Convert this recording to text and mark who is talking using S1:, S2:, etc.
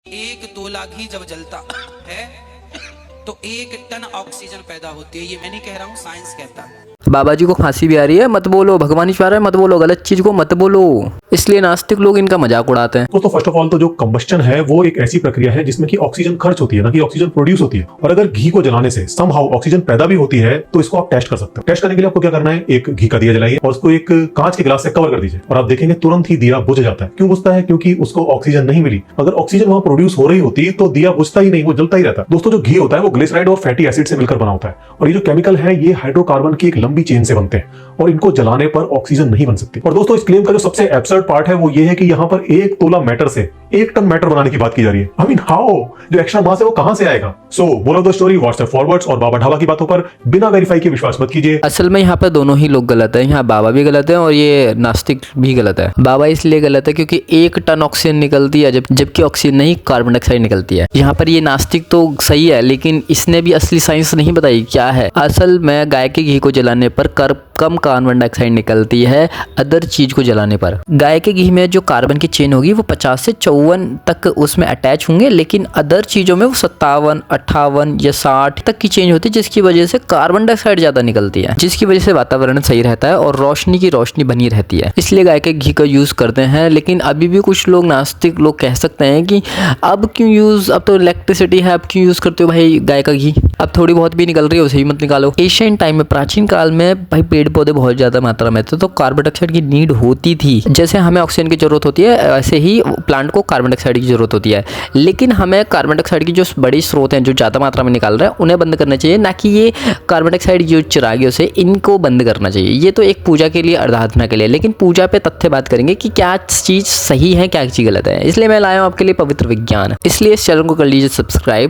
S1: एक तोला घी जब जलता है तो 1 टन ऑक्सीजन पैदा होती है। ये मैं नहीं कह रहा हूँ, साइंस कहता है।
S2: बाबा जी को फांसी भी आ रही है, मत बोलो। भगवान ईश्वर है, मत बोलो। गलत चीज को मत बोलो। इसलिए नास्तिक लोग इनका मजाक उड़ाते हैं।
S3: तो फर्स्ट ऑफ ऑल तो जो कंबस्टन है वो एक ऐसी प्रक्रिया है जिसमें कि ऑक्सीजन खर्च होती है, ना कि ऑक्सीजन प्रोड्यूस होती है। और अगर घी को जलाने से समहाउ ऑक्सीजन पैदा भी होती है तो इसको आप टेस्ट कर सकते हो। टेस्ट करने के लिए आपको क्या करना है, एक घी का दिया जलाइए और उसको एक कांच के गिलास से कवर कर दीजिए और आप देखेंगे तुरंत ही दिया बुझ जाता है। क्यों बुझता है? क्योंकि उसको ऑक्सीजन नहीं मिली। अगर ऑक्सीजन वहां प्रोड्यूस हो रही होती तो दिया बुझता ही नहीं, वो जलता ही रहता। दोस्तों, जो घी होता है वो ग्लिसराइड और फैटी एसिड से मिलकर बना होता है और ये जो केमिकल है ये हाइड्रोकार्बन की एक लंबी चेन से बनते हैं और इनको जलाने पर ऑक्सीजन नहीं बन सकती। और दोस्तों, इस क्लेम का जो सबसे एब्सर्ड पार्ट है वो ये है कि यहाँ पर 1 तोला मैटर से 1 टन मैटर बनाने की बात की जा रही है। I mean how? जो एक्स्ट्रा मास है वो कहां से आएगा? सो moral of the story, WhatsApp forwards और बाबा ढाबा की बातों पर बिना वेरीफाई के विश्वास मत कीजिए।
S2: असल में यहाँ पे दोनों ही लोग गलत है। यहाँ बाबा भी गलत है और ये नास्तिक भी गलत है। बाबा इसलिए गलत है क्योंकि 1 टन ऑक्सीजन निकलती है जबकि ऑक्सीजन नहीं, कार्बन डाइऑक्साइड निकलती है। यहाँ पर ये नास्तिक तो सही है लेकिन इसने भी असली साइंस नहीं बताई क्या है। असल में गाय के घी को जलाने पर कम कार्बन डाइऑक्साइड निकलती है अदर चीज को जलाने पर। गाय के घी में जो कार्बन की चेन होगी वो 50 से 54 तक उसमें अटैच होंगे, लेकिन अदर चीजों में वो 57, 58 या 60 तक की चेंज होती है, जिसकी वजह से कार्बन डाइऑक्साइड ज्यादा निकलती है, जिसकी वजह से वातावरण सही रहता है और रोशनी की रोशनी बनी रहती है। इसलिए गाय के घी का यूज करते हैं। लेकिन अभी भी कुछ लोग नास्तिक लोग कह सकते हैं कि अब क्यों यूज, अब तो इलेक्ट्रिसिटी है, अब क्यों यूज करते हो भाई गाय का घी? अब थोड़ी बहुत भी निकल रही है उसे भी मत निकालो। एशियन टाइम में, प्राचीन काल में भाई पेड़ पौधे बहुत ज्यादा मात्रा में थे तो कार्बन डाइऑक्साइड की नीड होती थी। जैसे हमें ऑक्सीजन की जरूरत होती है वैसे ही प्लांट को कार्बन डाइऑक्साइड की जरूरत होती है। लेकिन हमें कार्बन डाइऑक्साइड की जो बड़ी स्रोत हैं जो ज्यादा मात्रा में निकाल रहे हैं उन्हें बंद करना चाहिए, ना कि ये कार्बन डाइऑक्साइड जो चिरागियों से इनको बंद करना चाहिए। ये तो एक पूजा के लिए, आराधना के लिए, लेकिन पूजा पे तथ्य बात करेंगे कि क्या चीज सही है क्या चीज गलत है। इसलिए मैं लाया हूं आपके लिए पवित्र विज्ञान। इसलिए इस चैनल को कर लीजिए सब्सक्राइब।